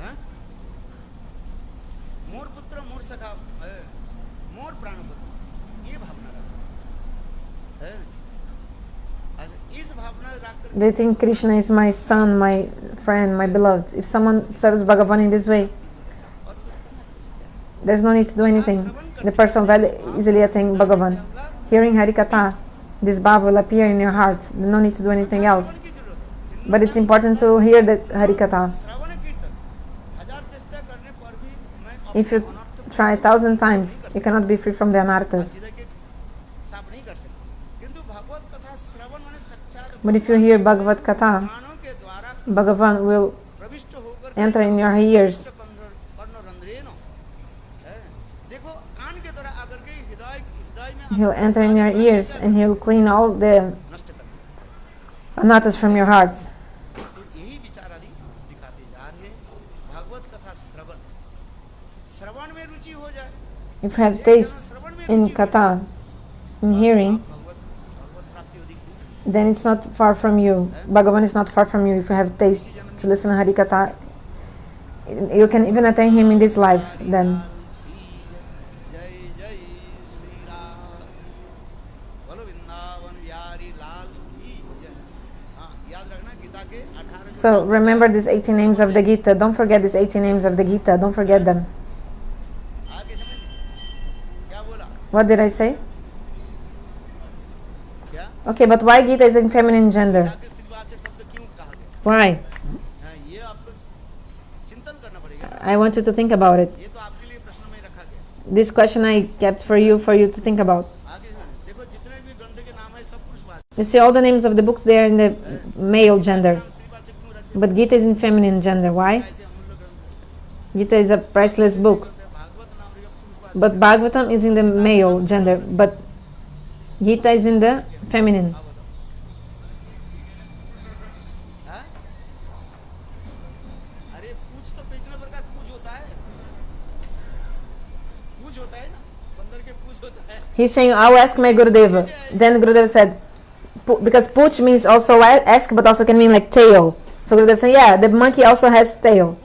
They think Krishna is my son, my friend, my beloved. If someone serves Bhagavan in this way, there's no need to do anything. The person will very easily attain Bhagavan. Hearing Harikatha, this bhav will appear in your heart. There's no need to do anything else. But it's important to hear the Harikatha. If you try 1,000 times, you cannot be free from the anarthas. But if you hear Bhagavad Katha, Bhagavan will enter in your ears. He'll enter in your ears and he'll clean all the anathas from your heart. If you have taste in Katha, in hearing, then it's not far from you. Bhagavan is not far from you if you have taste to listen to Harikatha. You can even attain him in this life then. So remember these 18 names of the Gita. Don't forget these 18 names of the Gita. Don't forget them. What did I say? Okay, but why Gita is in feminine gender? Why? I want you to think about it. This question I kept for you to think about. You see, all the names of the books, they are in the male gender. But Gita is in feminine gender. Why? Gita is a priceless book. But Bhagavatam is in the male gender. But Gita is in the feminine. He's saying, I'll ask my Gurudeva. Then Gurudeva said, because Pooch means also ask, but also can mean like tail. So Gurudeva said, yeah, the monkey also has tail.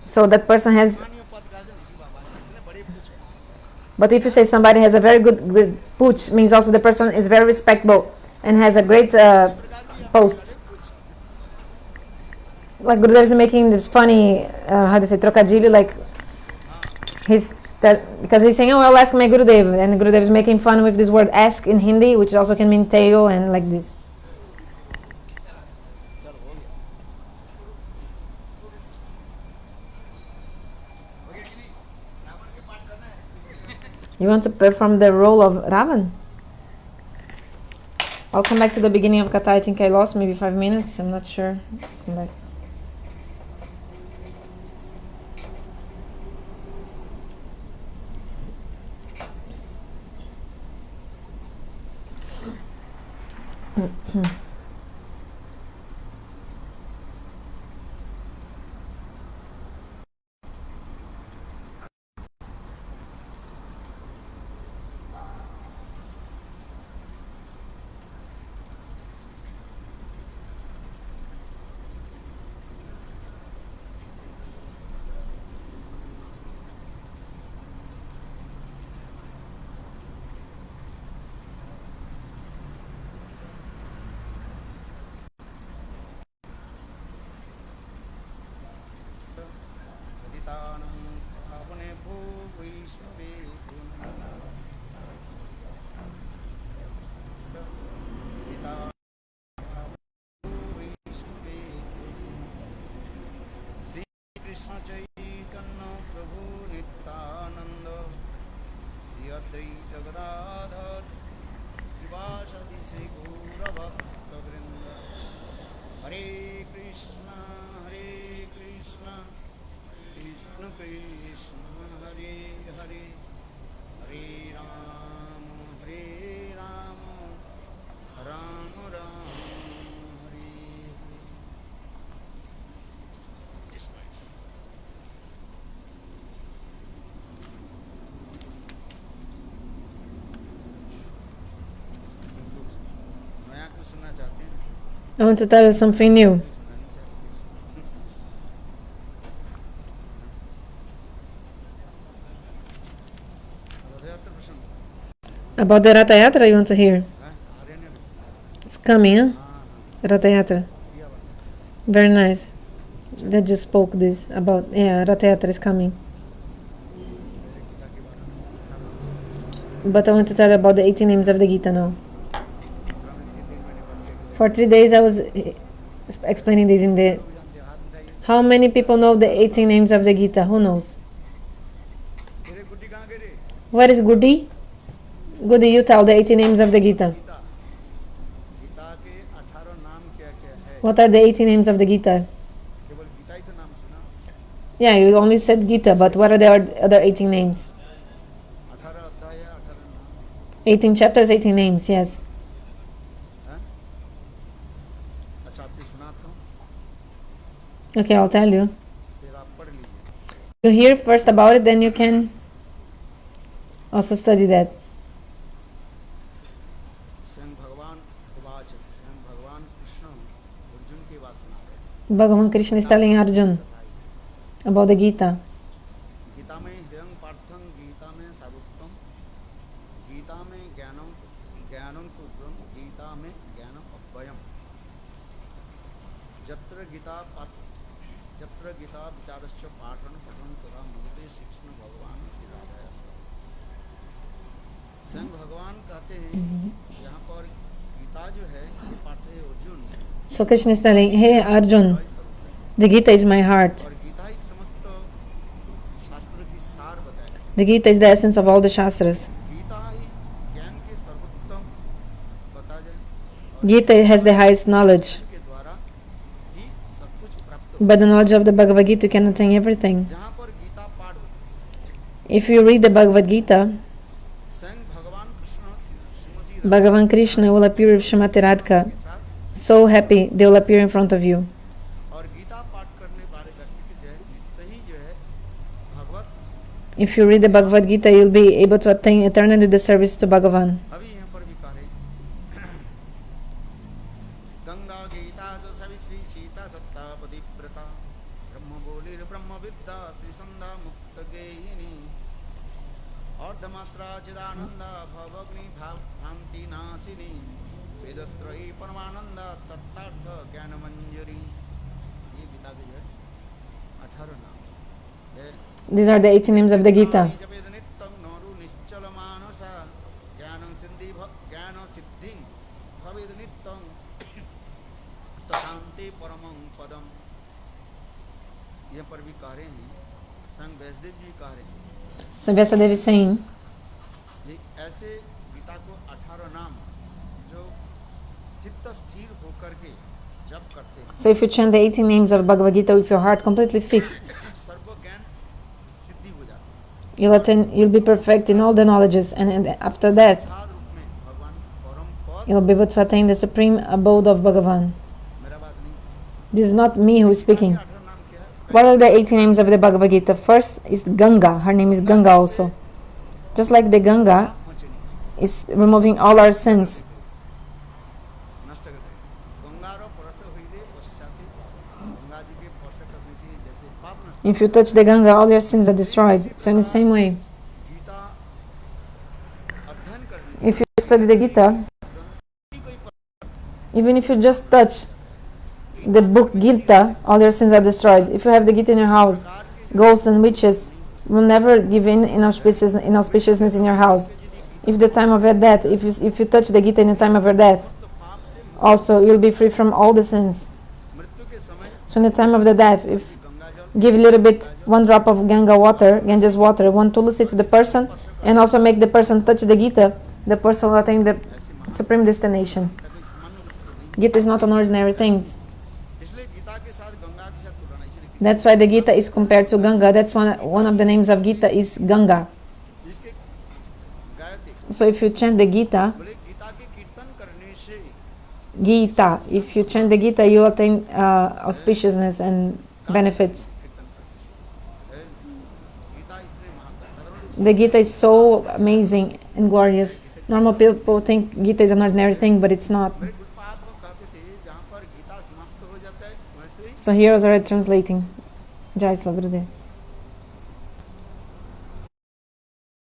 So that person has. But if you say somebody has a very good Pooch, means also the person is very respectable and has a great post. Like Gurudeva is making this funny, how to say, trocadilho, like because he's saying, oh, I'll ask my Gurudev, and Gurudev is making fun with this word ask in Hindi, which also can mean tail and like this. You want to perform the role of Ravan? I'll come back to the beginning of Katha. I think I lost maybe 5 minutes. I'm not sure. Come back. I want to tell you something new. About the Ratha Yatra, you want to hear? It's coming, huh? Ratha Yatra. Very nice. That just spoke this about, yeah, Ratha Yatra is coming. But I want to tell you about the 18 names of the Gita now. For 3 days I was explaining this in the... How many people know the 18 names of the Gita? Who knows? Where is Goody? Goody, you tell the 18 names of the Gita. What are the 18 names of the Gita? Yeah, you only said Gita, but what are the other 18 names? 18 chapters, 18 names, yes. Okay, I'll tell you. You hear first about it, then you can also study that. Bhagavan Krishna is telling Arjun about the Gita. जत्र Gita विचारश्च पाठन पठन तथा मुक्ति शिक्षण भगवान श्री राधा। स्वयं भगवान कहते हैं यहाँ पर गीता जो है ये पाठ है Arjun. So Krishna is telling, hey Arjun, the Gita is my heart. और गीता ही समस्त शास्त्र की सार बताया। The Gita is the essence of all the Shastras. Gita ही ज्ञान के सर्वोत्तम बता जाए। Gita has the highest knowledge. के द्वारा ही सब कुछ प्राप्त। By the knowledge of the Bhagavad Gita, you can attain everything. जहाँ पर गीता पाठ होती If you read the Bhagavad Gita, है, स्वयं भगवान Krishna Shrimati Bhagavan Krishna will appear with Srimati Radharani. के साथ So happy, they will appear in front of you. और गीता पाठ करने वाले व्यक्ति की जो है नित्य ही जो है भगवत। If you read the Bhagavad Gita, you'll be able to attain eternally the service to Bhagavan. अभी यहाँ पर भी कह रहे गंगा गीता जो सावित्री सीता सत्ता पतिव्रता ब्रह्म बोली ब्रह्म विद्या त्रिसंधा मुक्त गेहिनी अर्धमात्रा चिदानंदा भवग्नि भ्रांति नाशिनी वेद त्रयी परमानंदा तत्तार्थ ज्ञान मंजरी। ये गीता के जो 18 नाम है। These are the 18 names of the Gita. जपेद नित्यं नरु निश्चल मानसा ज्ञान सिद्धि भवेद नित्यं तशान्ति परमं पदम। ये पर भी कह रहे हैं, संग वैष्णदेव जी कह रहे हैं So Vyasadeva is saying, ये ऐसे गीता को 18 नाम जो चित्त स्थिर होकर के जप करते हैं, so if you chant the 18 names of Bhagavad Gita with your heart completely fixed, सर्व ज्ञान सिद्धि हो जाती है। you'll be perfect in all the knowledges, and after that, साध रूप में भगवान परम पद। you'll be able to attain the supreme abode of Bhagavan. मेरा बात नहीं। This is not me who is speaking. 18 नाम क्या है? What are the 18 names of the Bhagavad Gita? First is Ganga. Her name is Ganga also. Just like the Ganga is removing all our sins. नष्ट कर देगा। गंगारो परस होइले पश्चाते गंगा जी के स्पर्श करने से जैसे पाप नष्ट। If you touch the Ganga, all your sins are destroyed. So in the same way, Gita अध्ययन करने से if you study the Gita, even if you just touch the book Gita, all your sins are destroyed. If you have the Gita in your house, ghosts and witches will never give in inauspiciousness in your house. If the time of your death, if you touch the Gita in the time of your death, पाप से also you'll be free from all the sins. मृत्यु के समय So in the time of the death, if Ganga जल give a little bit, one drop of Ganga water, Ganges water, one tulsi to the person, and also make the person touch the Gita, the person will attain the supreme destination. तक इस सामान्य वस्तु नहीं। Gita is not an ordinary thing. इसलिए गीता के साथ गंगा के साथ तुलना। इसलिए That's why the Gita is compared to Ganga. That's one of the names of Gita is Ganga. इसके गायते So if you chant the Gita, बोले गीता के कीर्तन करने से Gita, if you chant the Gita, you attain auspiciousness and benefits. कीर्तन करने से गीता इतने महान साधारण रूप The Gita is so amazing and glorious. Normal people think Gita is an ordinary thing, but it's not. मेरे गुरुपाद को कहते थे जहाँ पर गीता समाप्त हो जाता है वैसे ही So here I was already translating. Jai Sri Gurudev.